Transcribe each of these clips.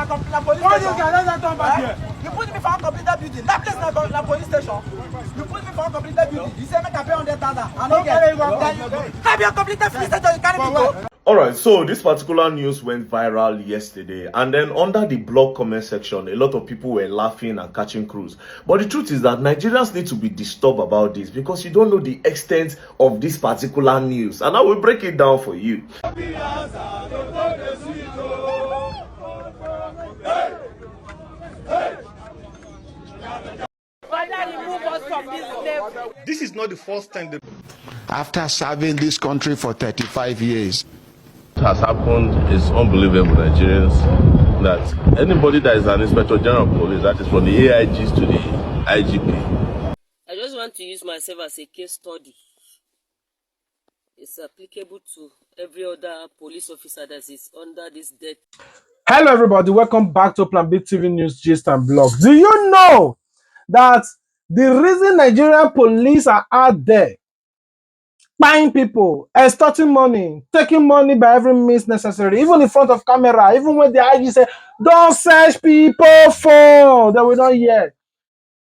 la police station. You put me for a completed building. That place is la police station. You put me for a completed building. You say make I pay 100,000. I don't get it. Have you completed police station? You carry me go. Alright, so this particular news went viral yesterday, and then under the blog comment section, a lot of people were laughing and catching cruise. But the truth is that Nigerians need to be disturbed about this because you don't know the extent of this particular news, and I will break it down for you. This is not the first time after serving this country for 35 years. Has happened is unbelievable, Nigerians, that anybody that is an inspector general of police, that is from the AIGs to the IGP. I just want to use myself as a case study. It's applicable to every other police officer that is under this death. Hello everybody, welcome back to Plan B TV News Gist and Blogs. Do you know that the reason Nigerian police are out there buying people, extorting money, taking money by every means necessary, even in front of camera, even when the IG say, don't search people for, they will not hear.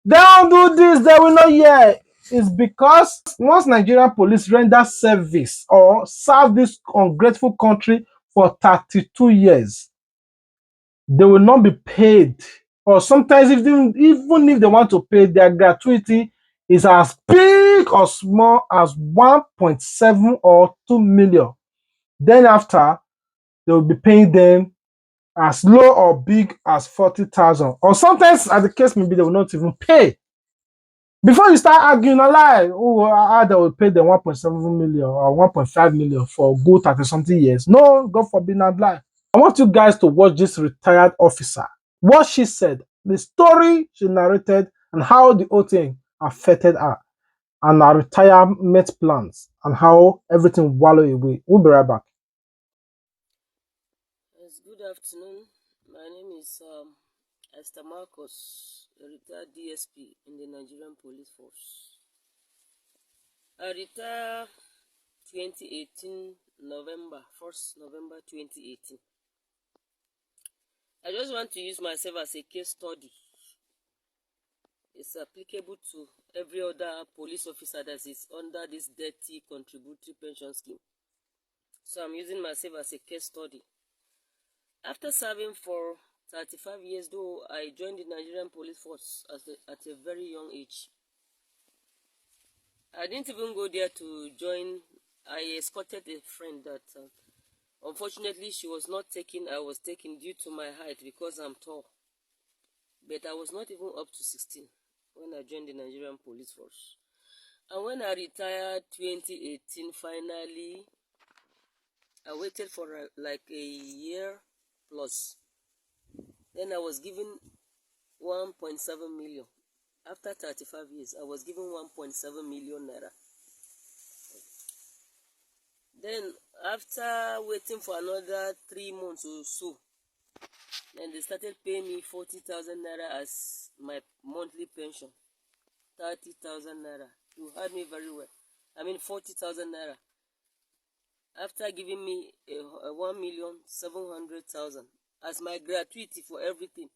Don't do this, they will not hear. It's because once Nigerian police render service or serve this ungrateful country for 32 years, they will not be paid. Or sometimes even if they want to pay, their gratuity is as big or small as 1.7 or 2 million. Then after, they will be paying them as low or big as 40,000. Or sometimes, as the case may be, they will not even pay. Before you start arguing a lie, oh, they will pay them 1.7 million or 1.5 million for good 30-something years. No, God forbid not lie. I want you guys to watch this retired officer, what she said, the story she narrated, and how the whole thing affected her, and her retirement plans, and how everything wallowed away. We'll be right back. Yes, good afternoon. My name is Esther Marcos, a retired DSP in the Nigerian Police Force. I retired 2018 November, 1st November 2018. I just want to use myself as a case study. It's applicable to every other police officer that is under this dirty contributory pension scheme. So I'm using myself as a case study. After serving for 35 years, though, I joined the Nigerian Police Force at a very young age. I didn't even go there to join. I escorted a friend that unfortunately she was not taken. I was taken due to my height because I'm tall. But I was not even up to 16 when I joined the Nigerian Police Force. And when I retired 2018, finally, I waited for like a year plus. Then I was given 1.7 million. After 35 years, I was given 1.7 million naira. Then, after waiting for another 3 months or so, then they started paying me 40,000 naira as my monthly pension. 30,000 naira. You heard me very well. I mean 40,000 naira. After giving me 1,700,000 as my gratuity for everything.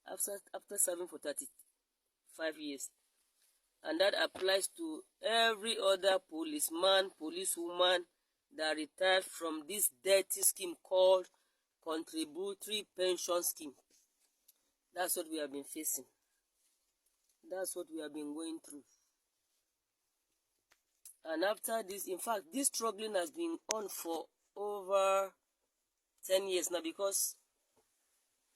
After serving for 35 years. And that applies to every other policeman, policewoman that retired from this dirty scheme called contributory pension scheme. That's what we have been facing. That's what we have been going through. And after this, in fact, this struggling has been on for over 10 years now, because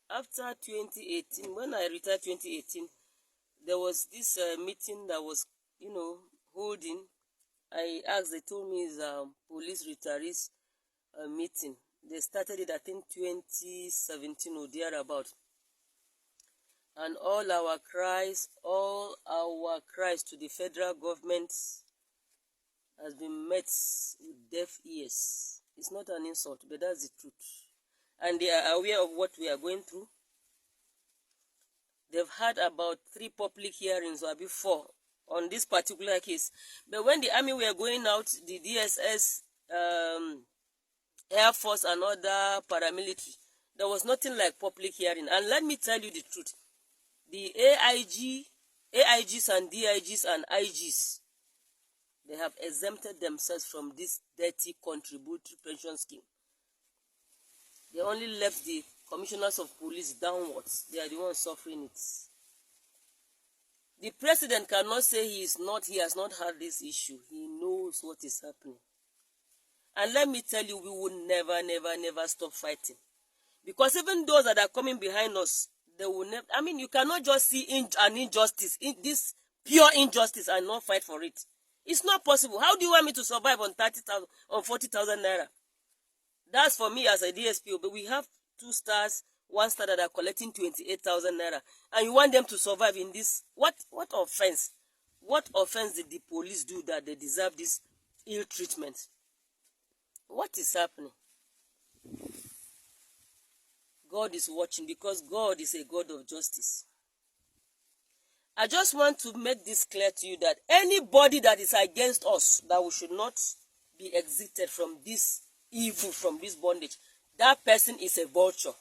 after 2018, when I retired 2018, there was this meeting that was, holding. I asked, they told me it's a police retirees meeting. They started it, I think, 2017 or thereabout. And all our cries to the federal government has been met with deaf ears. It's not an insult, but that's the truth. And they are aware of what we are going through. They've had about 3 public hearings or before on this particular case. But when the army were going out, the DSS, Air Force and other paramilitary, There was nothing like public hearing. And let me tell you the truth. The AIGs and DIGs and IGs, they have exempted themselves from this dirty contributory pension scheme. They only left the commissioners of police downwards. They are the ones suffering it. The president cannot say he has not had this issue. He knows what is happening. And let me tell you, we will never, never, never stop fighting. Because even those that are coming behind us, they will never, I mean, you cannot just see an injustice, this pure injustice, and not fight for it. It's not possible. How do you want me to survive on 30,000, on 40,000 naira? That's for me as a DSP, but we have 2 stars, 1 star that are collecting 28,000 naira. And you want them to survive in this? What offense? What offense did the police do that they deserve this ill treatment? What is happening? God is watching, because God is a God of justice. I just want to make this clear to you that anybody that is against us, that we should not be exited from this evil, from this bondage, that person is a vulture.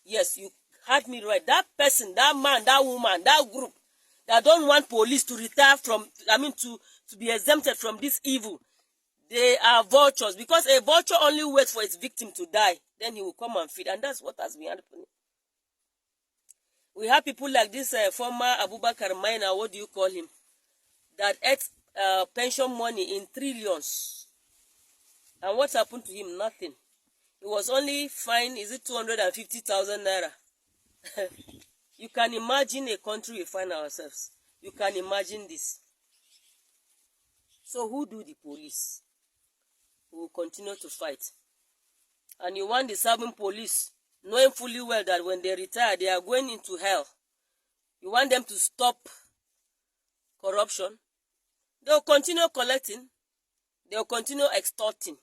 Yes, you heard me right. That person, that man, that woman, that group that don't want police to retire from, to be exempted from this evil, they are vultures, because a vulture only waits for its victim to die. Then he will come and feed. And that's what has been happening. We have people like this former Abubakar Maina, what do you call him, that ate pension money in trillions. And what happened to him? Nothing. He was only fined, is it 250,000 naira? You can imagine a country we find ourselves. You can imagine this. So who do the police? We will continue to fight. And you want the serving police, knowing fully well that when they retire, they are going into hell. You want them to stop corruption. They will continue collecting. They will continue extorting.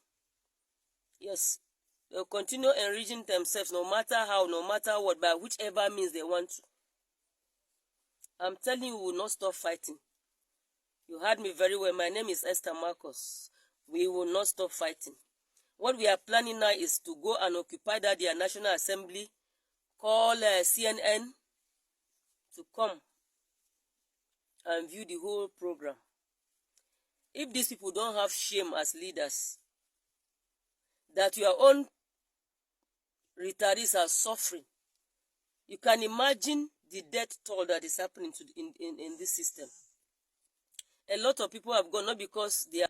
Yes. They will continue enriching themselves, no matter how, no matter what, by whichever means they want to. I'm telling you, we will not stop fighting. You heard me very well. My name is Esther Marcos. We will not stop fighting. What we are planning now is to go and occupy that their National Assembly, call CNN to come and view the whole program. If these people don't have shame as leaders, that your own retirees are suffering, you can imagine the death toll that is happening in this system. A lot of people have gone, not because they are...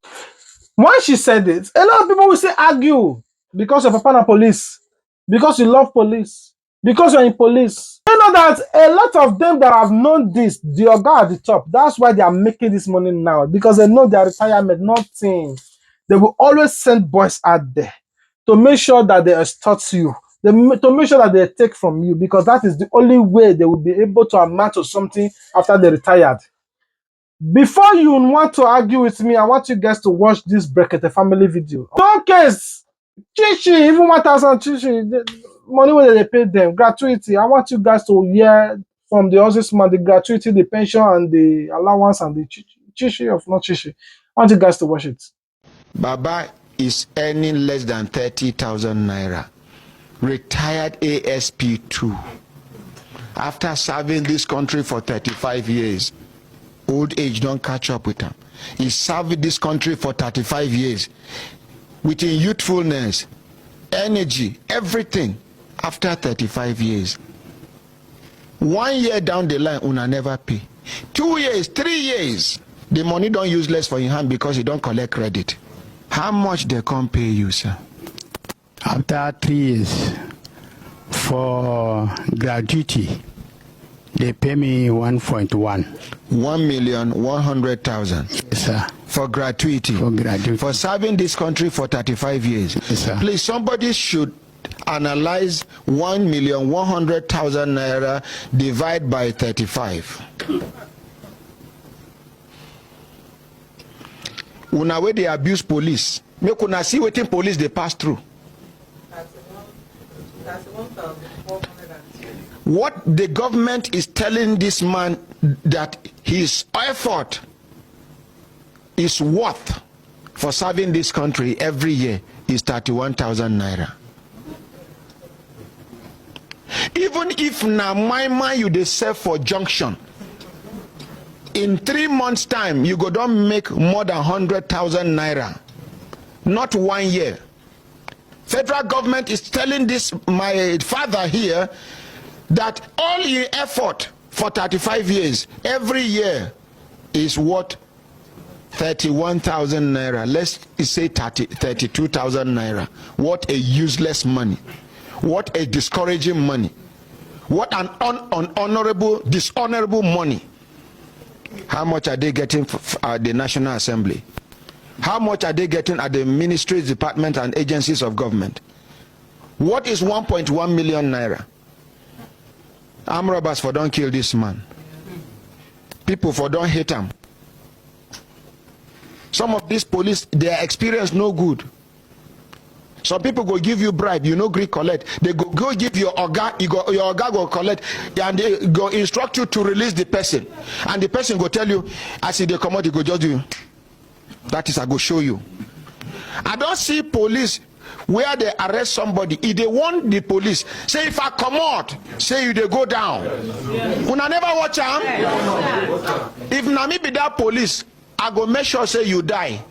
When she said it, a lot of people will say argue because your papa na police, because you love police, because you're in police. You know that a lot of them that have known this, the oga at the top, that's why they are making this money now, because they know their retirement, nothing. They will always send boys out there to make sure that they extort you, to make sure that they take from you, because that is the only way they will be able to amount to something after they retired. Before you want to argue with me, I want you guys to watch this Brekete family video. No case, Chichi, even 1,000 Chichi, the money when they pay them, gratuity. I want you guys to hear from the husband the gratuity, the pension, and the allowance, and the Chichi of not Chichi. I want you guys to watch it. Baba is earning less than 30,000 naira. Retired ASP2. After serving this country for 35 years. Old age don't catch up with him. He served this country for 35 years. With youthfulness, energy, everything. After 35 years. 1 year down the line, una never pay. 2 years, 3 years. The money don't useless for your hand because you don't collect credit. How much they come pay you, sir? After 3 years for gratuity, they pay me 1.1. 1,100,000. Yes, sir. For gratuity. For gratuity. For serving this country for 35 years. Yes, sir. Please, somebody should analyze 1,100,000 naira divide by 35. Una way they abuse police. Make una see wetin police they pass through. What the government is telling this man that his effort is worth for serving this country every year is 31,000 naira. Even if na my you dey serve for junction, in 3 months time you go don make more than 100,000 naira, not 1 year. Federal government is telling this my father here that all your effort for 35 years every year is what 31,000 naira. Let's say 32,000 naira. What a useless money. What a discouraging money. What an unhonorable, dishonorable money. How much are they getting at the National Assembly? How much are they getting at the ministries, departments, and agencies of government? What is 1.1 million naira? Armed robbers for don't kill this man. People for don't hate him. Some of these police, their experience no good. Some people go give you bribe, you no agree collect. They go give your oga, your oga go collect, and they go instruct you to release the person. And the person go tell you, as they come out, they go just do. That is, I go show you. I don't see police where they arrest somebody. If they want the police, say if I come out, say you they go down. Una never watch am. If na me be that police, I go make sure say you die.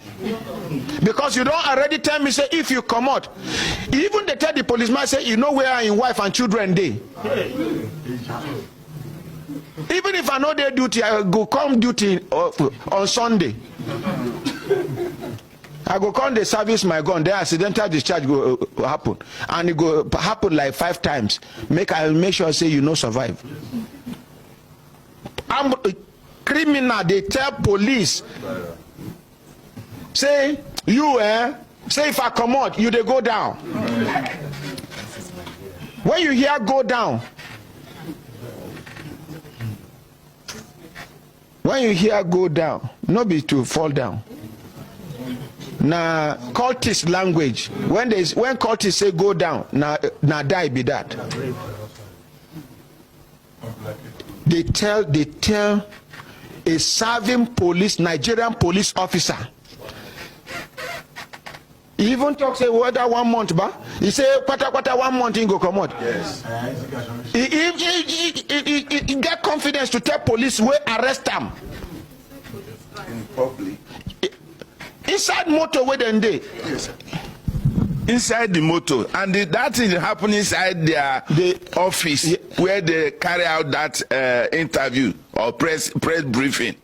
Because you don't already tell me say if you come out. Even they tell the policeman say you know where your wife and children dey. Even if I know their duty, I go come duty on Sunday. I go come the service my gun. Then accidental discharge go happen, and it go happen like 5 times. I make sure say you no survive. I'm criminal. They tell police say you say if I come out, you they go down. When you hear go down, when you hear go down, no be to fall down. Na cultist language. When cultists say go down, na die be that. They tell a serving police, Nigerian police officer. He even talk say whether 1 month ba. He say quarter 1 month he go come out. Yes. He get confidence to tell police we arrest him. In public. Inside motor where then they. Yes. Inside the motor, and that thing happen inside the office where they carry out that interview or press briefing.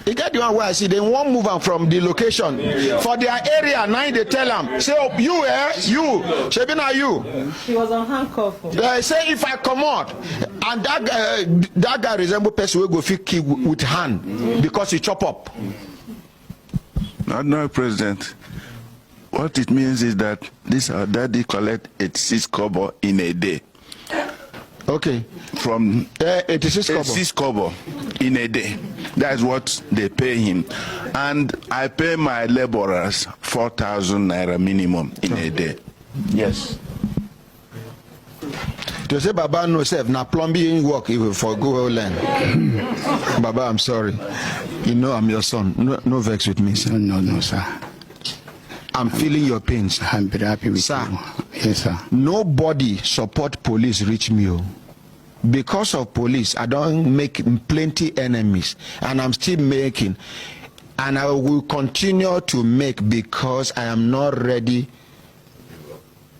You get the one where I see they won't move on from the location for their area. Now they tell them, say, oh, you, you, Shebina, you. He was on handcuff. They say if I come out, and that guy resemble person will go fit kill with hand because he chop up. No, President. What it means is that this our daddy collect 86 kobo in a day. Okay. From 86 kobo in a day. That's what they pay him. And I pay my laborers 4,000 naira minimum in a day. Yes. To say Baba no self na plumbing work if for go land. Baba, I'm sorry. You know I'm your son. No vex with me, sir. No, sir. I'm feeling your pains. I'm very happy with sir. you. Yes, sir. Nobody support police reach me. Because of police, I don't make plenty enemies, and I'm still making, and I will continue to make because I am not ready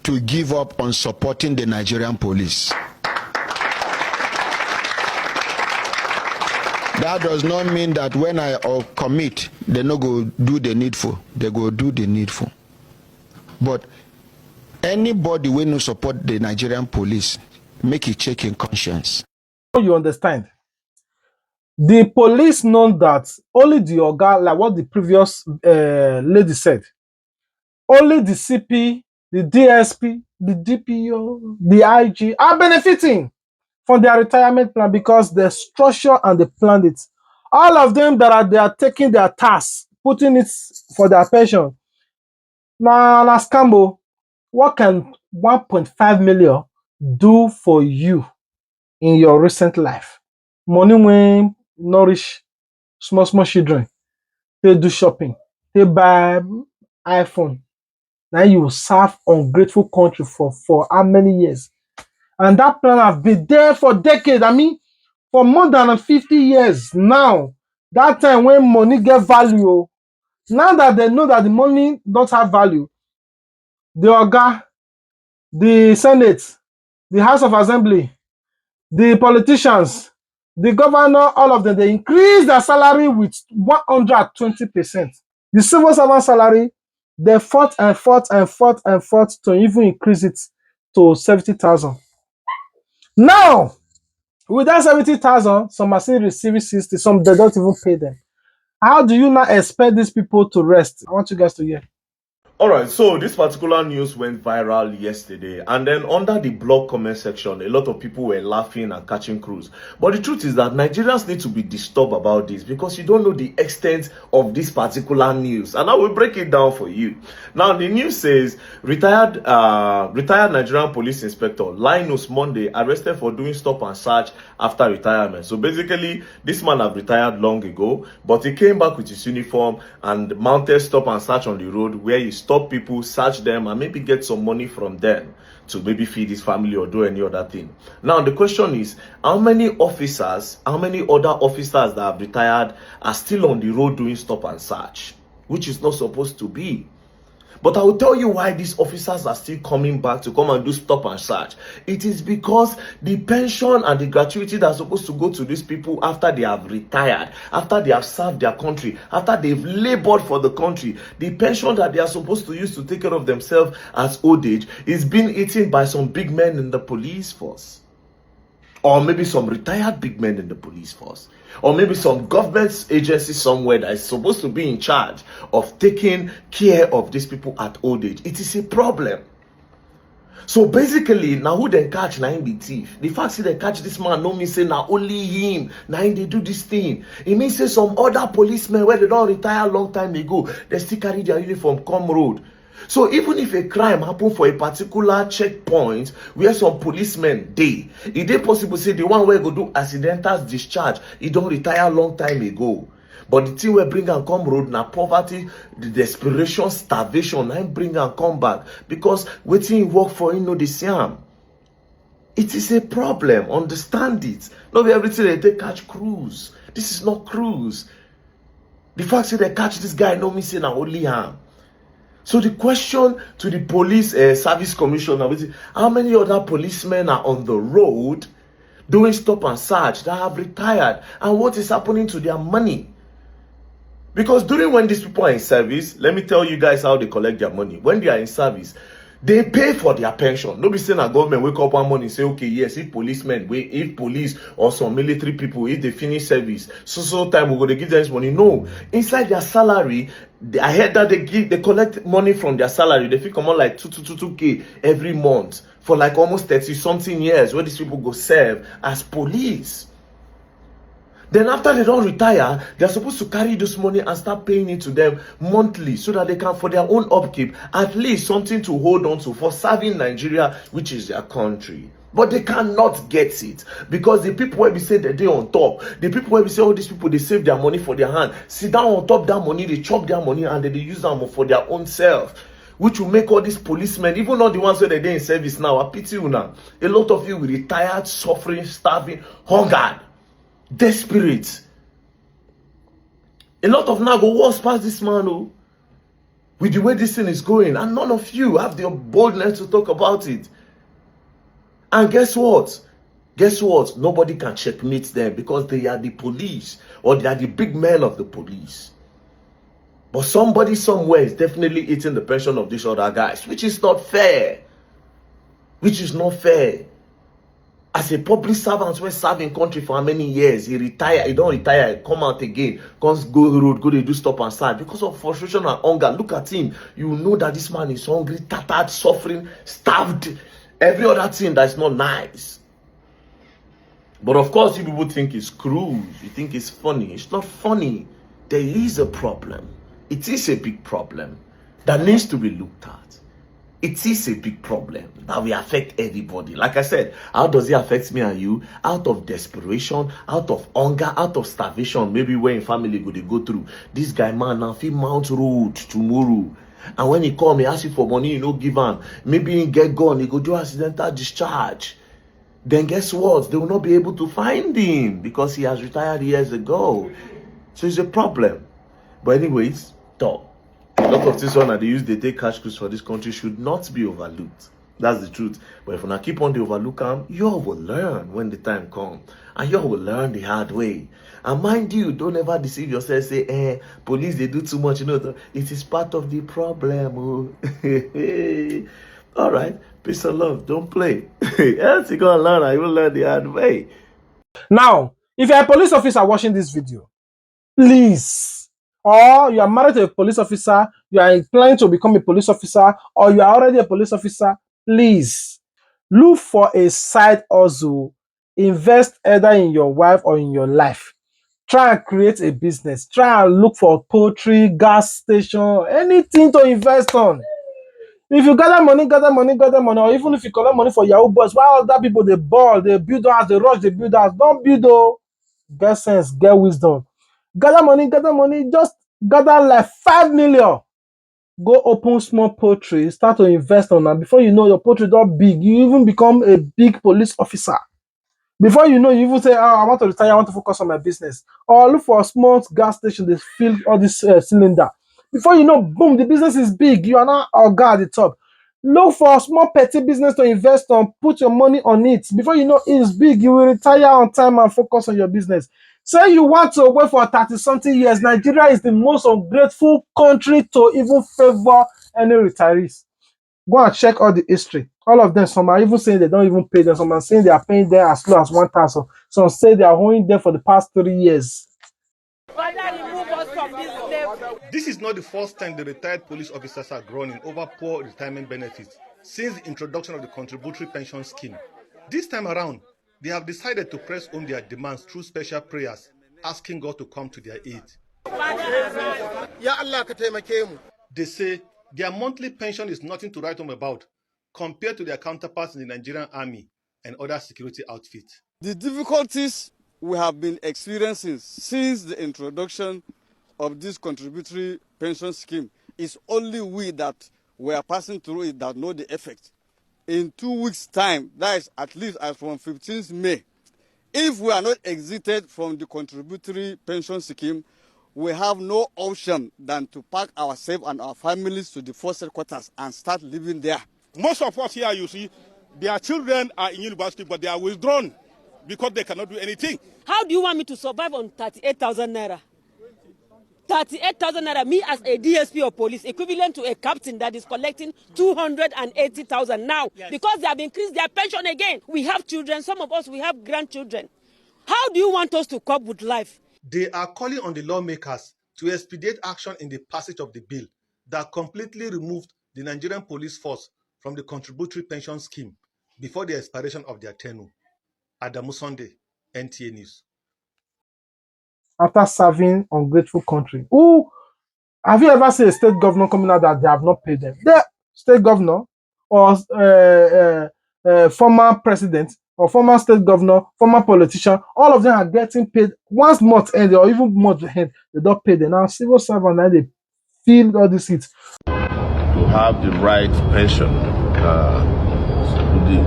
to give up on supporting the Nigerian police. That does not mean that when I commit, they no go do the needful. They go do the needful. But anybody when no support the Nigerian police, make it check in conscience. You understand? The police know that only the Oga, like what the previous lady said, only the CP, the DSP, the DPO, the IG are benefiting from their retirement plan because the structure and the plan it. All of them they are taking their tasks, putting it for their pension. Now, Scambo, what can 1.5 million do for you in your recent life? Money when nourish small children, they do shopping, they buy iPhone. Now you serve ungrateful country for how many years? And that plan has been there for decades. I mean, for more than 50 years now. That time when money get value, now that they know that the money don't have value, the Oga, the Senate, the House of Assembly, the politicians, the governor, all of them, they increase their salary with 120%. The civil servant salary, they fought and fought and fought and fought to even increase it to 70,000. Now, with that 70,000, some are still receiving 60, some they don't even pay them. How do you now expect these people to rest? I want you guys to hear. All right, so this particular news went viral yesterday, and then under the blog comment section, a lot of people were laughing and catching cruise. But the truth is that Nigerians need to be disturbed about this because you don't know the extent of this particular news, and I will break it down for you. Now, the news says retired Nigerian police inspector Linus Monday arrested for doing stop and search after retirement. So basically, this man have retired long ago, but he came back with his uniform and mounted stop and search on the road where he stop people, search them, and maybe get some money from them to maybe feed his family or do any other thing. Now, the question is, how many other officers that have retired are still on the road doing stop and search, which is not supposed to be? But I will tell you why these officers are still coming back to come and do stop and search. It is because the pension and the gratuity that are supposed to go to these people after they have retired, after they have served their country, after they've labored for the country, the pension that they are supposed to use to take care of themselves as old age is being eaten by some big men in the police force. Or maybe some retired big men in the police force. Or maybe some government agency somewhere that is supposed to be in charge of taking care of these people at old age. It is a problem. So basically, now who they catch, now him be thief. The fact that they catch this man no mean say now only him, now him they do this thing. It means say some other policemen where they don't retire a long time ago, they still carry their uniform come road. So even if a crime happen for a particular checkpoint where some policemen dey, it is possible say the one where go do accidental discharge, he don't retire long time ago. But the thing we bring and come road na poverty, the desperation, starvation, and bring and come back because waiting he work for him know the same. It is a problem. Understand it. Not everything they take catch cruise. This is not cruise. The fact that they catch this guy no mean say na only harm. So the question to the police service commissioner is, how many other policemen are on the road doing stop and search that have retired, and what is happening to their money? Because during when these people are in service, let me tell you guys how they collect their money. When they are in service, they pay for their pension. Nobody saying a government wake up one morning and say, okay, yes, if police or some military people, if they finish service, so time we're going to give them this money. No, inside their salary, I heard that they collect money from their salary. They feel come on like 2K every month for like almost 30 something years where these people go serve as police. Then after they don't retire, they're supposed to carry this money and start paying it to them monthly so that they can, for their own upkeep, at least something to hold on to for serving Nigeria, which is their country. But they cannot get it because the people where we say that they on top, the people where we say all these people, they save their money for their hand, sit down on top that money, they chop their money and then they use them for their own self, which will make all these policemen, even all the ones where they're in service now, I pity you now. A lot of you will retired, suffering, starving, hungered, desperate. A lot of now go worse past this man, oh, with the way this thing is going, and none of you have the boldness to talk about it. And guess what? Nobody can checkmate them because they are the police, or they are the big men of the police. But somebody somewhere is definitely eating the pension of these other guys, which is not fair. As a public servant who serve in country for how many years, he don't retire, he come out again, go road, go to do stop and search because of frustration and hunger. Look at him. You know that this man is hungry, tattered, suffering, starved, every other thing that's not nice. But of course, you people think it's cruel. You think it's funny. It's not funny. There is a problem. It is a big problem that needs to be looked at. It is a big problem that will affect everybody. Like I said, how does it affect me and you? Out of desperation, out of hunger, out of starvation. Maybe when family they go through. This guy, man, now he mount road tomorrow. And when he come, he ask you for money, you know, give him. Maybe he get gone, he go do accidental discharge. then guess what? They will not be able to find him because he has retired years ago. So it's a problem. But anyways, talk. A lot of things on that they use, they take cash cruise for this country should not be overlooked. That's the truth. But if you not keep on the overlook them, you all will learn when the time comes. And you all will learn the hard way. And mind you, don't ever deceive yourself, say, police, they do too much. You know, it is part of the problem. Oh. All right. Peace and love. Don't play. Else you're going to learn. You will learn the hard way. Now, if you're a police officer watching this video, please, or you are married to a police officer, you are planning to become a police officer, or you are already a police officer, please look for a side hustle. Invest either in your wife or in your life. Try and create a business. Try and look for poultry, gas station, anything to invest on. If you gather money, or even if you collect money for Yahoo boys, while other people they ball, they build house, they rush, they build house, don't build though. Get sense, get wisdom. Gather money, just gather like 5 million. Go open small poultry, start to invest on them. Before you know, your poultry don't big. You even become a big police officer. Before you know, you even say, oh, I want to retire, I want to focus on my business. Or look for a small gas station, they fill all this cylinder. Before you know, boom, the business is big. You are now a guy at the top. Look for a small petty business to invest on, put your money on it. Before you know it's big, you will retire on time and focus on your business. Say you want to wait for 30-something years. Nigeria is the most ungrateful country to even favor any retirees. Go and check all the history. All of them, some are even saying they don't even pay them. Some are saying they are paying them as low as 1,000. Some say they are owing them for the past 3 years. This is not the first time the retired police officers are groaning over poor retirement benefits since the introduction of the contributory pension scheme. This time around, they have decided to press home their demands through special prayers, asking God to come to their aid. They say their monthly pension is nothing to write home about compared to their counterparts in the Nigerian army and other security outfits. The difficulties we have been experiencing since the introduction of this contributory pension scheme is only we that we are passing through it that know the effect. In 2 weeks' time, that is at least as from 15th May, if we are not exited from the contributory pension scheme, we have no option than to pack ourselves and our families to the force headquarters and start living there. Most of us here, you see, their children are in university, but they are withdrawn because they cannot do anything. How do you want me to survive on 38,000 naira? 38,000 naira, me as a DSP of police, equivalent to a captain that is collecting 280,000 now. Yes. Because they have increased their pension again. We have children, some of us, we have grandchildren. How do you want us to cope with life? They are calling on the lawmakers to expedite action in the passage of the bill that completely removed the Nigerian police force from the contributory pension scheme before the expiration of their tenure. Adamu Sunday, NTA News. After serving ungrateful country. Who have you ever seen a state governor coming out that they have not paid them? The state governor or former president or former state governor, former politician, all of them are getting paid once month end or even month end. They don't pay them. Now civil servant now they fill all these seats. To have the right pension.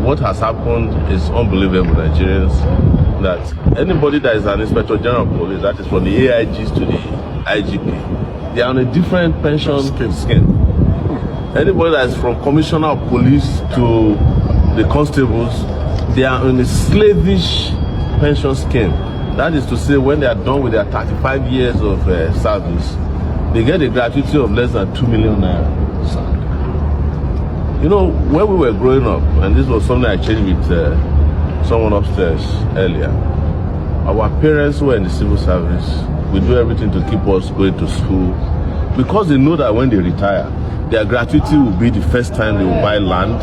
What has happened is unbelievable, Nigerians. That anybody that is an inspector general of police, that is from the AIGs to the IGP, they are on a different pension scheme. Anybody that is from commissioner of police to the constables, they are on a slavish pension scheme. That is to say, when they are done with their 35 years of service, they get a gratuity of less than 2 million naira. You know, when we were growing up, and this was something I changed with someone upstairs earlier, our parents were in the civil service. We do everything to keep us going to school because they know that when they retire, their gratuity will be the first time they will buy land.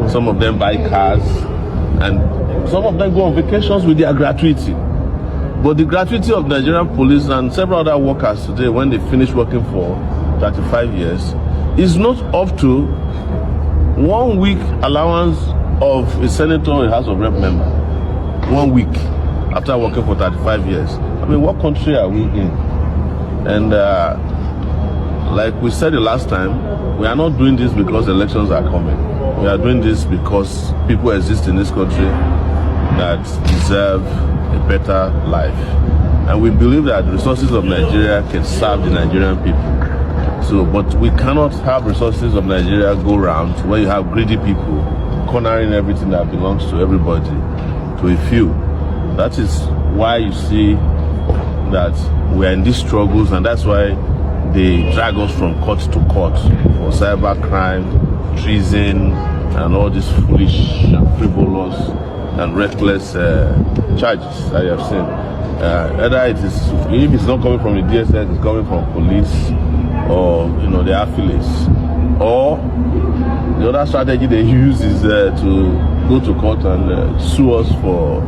Some of them buy cars, and some of them go on vacations with their gratuity. But the gratuity of Nigerian police and several other workers today, when they finish working for 35 years, is not up to 1 week allowance of a senator or a House of Rep member. 1 week after working for 35 years. I mean, what country are we in? And like we said the last time, we are not doing this because elections are coming. We are doing this because people exist in this country that deserve a better life. And we believe that the resources of Nigeria can serve the Nigerian people. So, but we cannot have resources of Nigeria go round where you have greedy people cornering everything that belongs to everybody, to a few. That is why you see that we're in these struggles, and that's why they drag us from court to court for cyber crime, treason, and all these foolish and frivolous and reckless charges that you have seen. Either it is, if it's not coming from the DSS, it's coming from police or their affiliates. Or the other strategy they use is to go to court and sue us for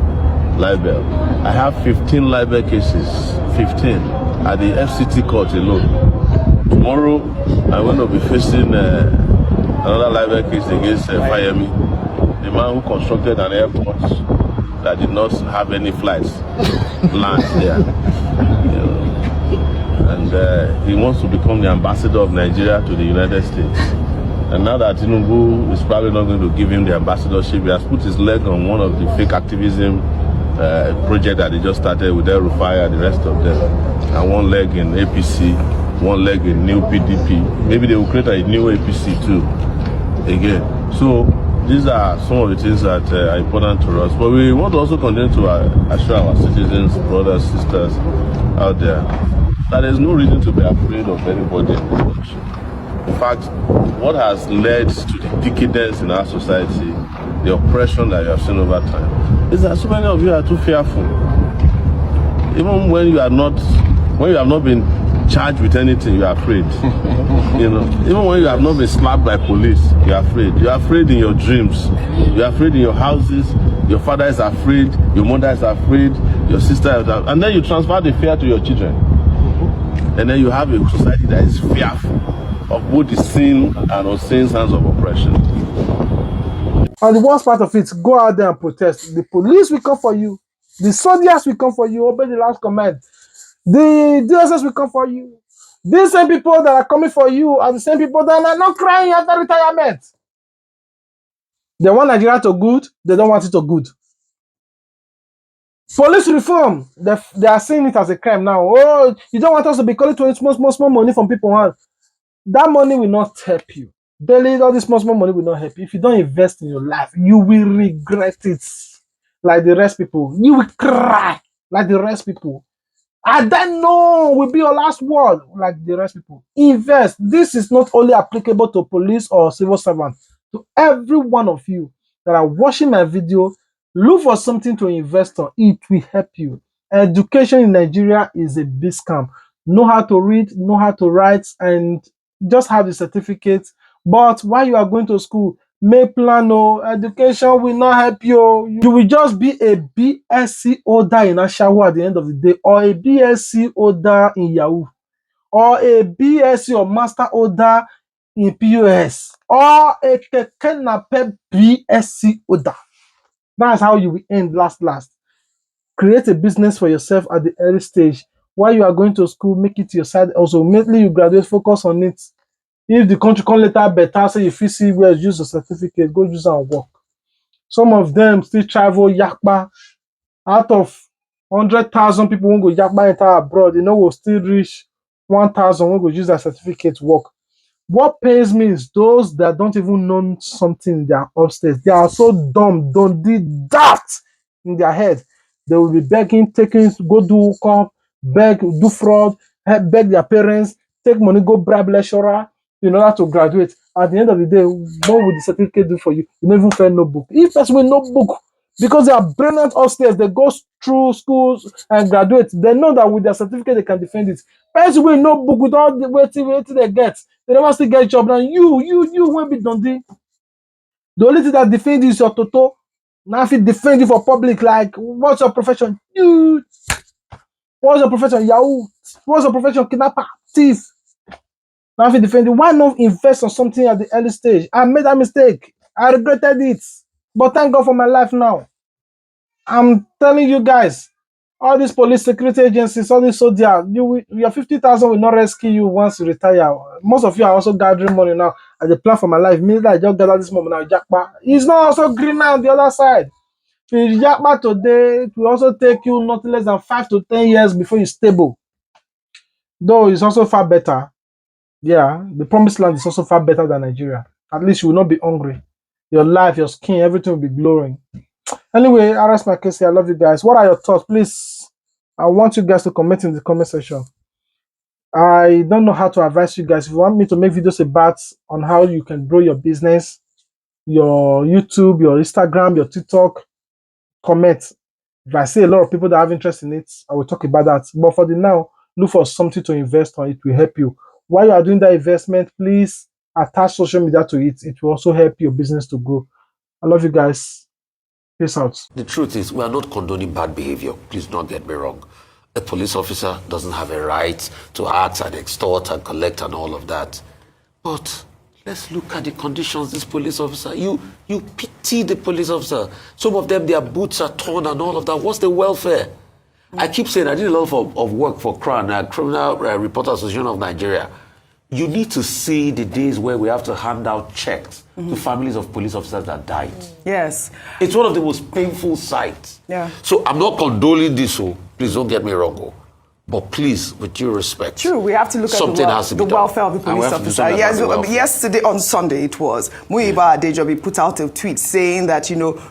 libel. I have 15 libel cases, 15 at the FCT court alone. Tomorrow, I'm going to be facing another libel case against Fayemi, the man who constructed an airport that did not have any flights land there. And he wants to become the ambassador of Nigeria to the United States. And now that Tinubu is probably not going to give him the ambassadorship, he has put his leg on one of the fake activism project that they just started with El Rufai and the rest of them. And one leg in APC, one leg in new PDP. Maybe they will create a new APC too, again. So these are some of the things that are important to us. But we want to also continue to assure our citizens, brothers, sisters out there, that there's no reason to be afraid of anybody. In fact, what has led to the decadence in our society, the oppression that you have seen over time, is that so many of you are too fearful. Even when you have not been charged with anything, you are afraid. Even when you have not been slapped by police, you are afraid. You are afraid in your dreams. You are afraid in your houses. Your father is afraid. Your mother is afraid. Your sister is afraid. And then you transfer the fear to your children. And then you have a society that is fearful of both the seen and unseen signs of oppression. And the worst part of it, go out there and protest. The police will come for you. The soldiers will come for you. Obey the last command. The DSS will come for you. These same people that are coming for you are the same people that are not crying after retirement. They want Nigeria to good. They don't want it to good. Police reform, they are seeing it as a crime now. Oh, you don't want us to be collecting small money from people. Huh? That money will not help you. Daily, all this small money will not help you. If you don't invest in your life, you will regret it. Like the rest people. You will cry like the rest people. I don't know will be your last word like the rest people. Invest. This is not only applicable to police or civil servants. To every one of you that are watching my video, look for something to invest on. It will help you. Education in Nigeria is a big scam. Know how to read, know how to write, and just have the certificate. But while you are going to school, make plan. Education will not help you. You will just be a BSc holder in Ashawo at the end of the day, or a BSc holder in Yahoo, or a BSc or master holder in POS, or a Kekenape BSc holder. That's how you will end last. Create a business for yourself at the early stage. While you are going to school, make it your side. Also, immediately you graduate, focus on it. If the country come later better, say if you see where use a certificate, go use and work. Some of them still travel yakpa. Out of 100,000 people who go yakpa enter abroad, will still reach 1,000 who go use their certificate work. What pains me is those that don't even know something they are upstairs. They are so dumb, don't do that in their head. They will be begging, go do come, beg, do fraud, beg their parents, take money, go bribe lecturer in order to graduate. At the end of the day, what will the certificate do for you? You don't even find notebook. If that's with notebook, because they are brilliant upstairs, they go through schools and graduate. They know that with their certificate they can defend it. Person with notebook with all the waiting they get, they never still get job. Now you will be done. The only thing that defend you is your toto. Now if you defend you for public, like what's your profession? You. What's your profession? Yahoo. What's your profession? Kidnapper, thief. Now if you defend you, why not invest on something at the early stage? I made that mistake. I regretted it. But thank God for my life now. I'm telling you guys, all these police security agencies, all these soldiers, your 50,000 will not rescue you once you retire. Most of you are also gathering money now. As a plan for my life, means that I just gather this moment now, jackpot. It's not also green now on the other side. If you yakpa today, it will also take you not less than 5 to 10 years before you're stable. Though it's also far better. Yeah, the promised land is also far better than Nigeria. At least you will not be hungry. Your life, your skin, everything will be glowing. Anyway, I rest my case here. I love you guys. What are your thoughts? Please, I want you guys to comment in the comment section. I don't know how to advise you guys. If you want me to make videos about on how you can grow your business, your YouTube, your Instagram, your TikTok, comment. If I see a lot of people that have interest in it, I will talk about that. But for the now, look for something to invest on. It will help you. While you are doing that investment, please attach social media to it. It will also help your business to grow. I love you guys. Peace out. The truth is, we are not condoning bad behavior. Please don't get me wrong. A police officer doesn't have a right to act and extort and collect and all of that. But let's look at the conditions this police officer. You pity the police officer. Some of them, their boots are torn and all of that. What's the welfare? I keep saying, I did a lot of work for CRAN, Criminal Reporter Association of Nigeria. You need to see the days where we have to hand out checks to families of police officers that died. Yes. It's one of the most painful sights. Yeah. So I'm not condoling this, so please don't get me wrong. But please, with due respect, true, we have to look at the welfare of the police officer. Yes, yesterday on Sunday it was. Muyiwa Adejobi put out a tweet saying that,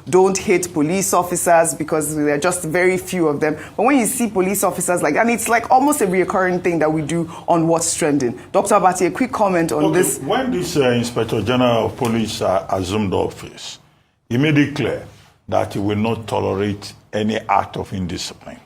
don't hate police officers because there are just very few of them. But when you see police officers like that, and it's like almost a recurring thing that we do on What's Trending. Dr. Abati, a quick comment on this. When this Inspector General of Police assumed office, he made it clear that he will not tolerate any act of indiscipline.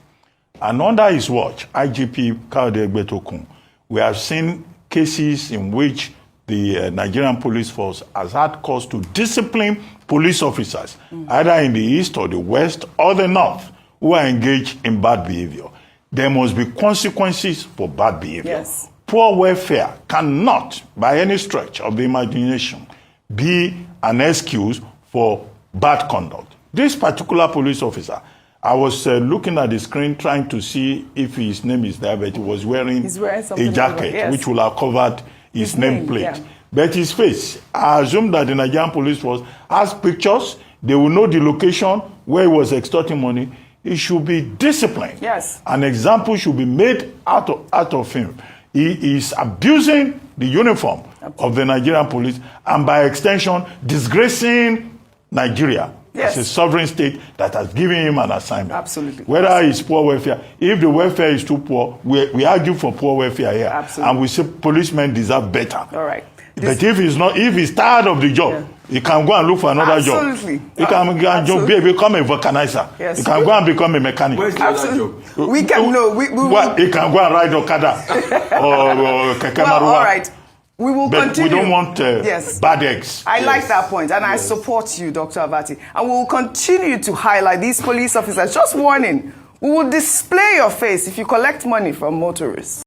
And under his watch, IGP Kayode Egbetokun, we have seen cases in which the Nigerian police force has had cause to discipline police officers, either in the east or the west or the north, who are engaged in bad behavior. There must be consequences for bad behavior. Yes. Poor welfare cannot, by any stretch of the imagination, be an excuse for bad conduct. This particular police officer, I was looking at the screen trying to see if his name is there, but he was wearing a jacket which will have covered his nameplate. Yeah. But his face, I assume that the Nigerian police force has pictures. They will know the location where he was extorting money. He should be disciplined. Yes. An example should be made out of him. He is abusing the uniform of the Nigerian police and by extension disgracing Nigeria. Yes. It's a sovereign state that has given him an assignment. Absolutely. Whether it's poor welfare, if the welfare is too poor, we argue for poor welfare here. Absolutely. And we say policemen deserve better. All right. But if he's tired of the job, he can go and look for another job. Absolutely. He can go and become a vulcanizer. Yes. He can go and become a mechanic. Where's the other job? We can know. He can go and ride Okada or Keke Marua. All right. We will continue. We don't want bad eggs. I like that point, and I support you, Dr. Abati. And we will continue to highlight these police officers. Just warning, we will display your face if you collect money from motorists.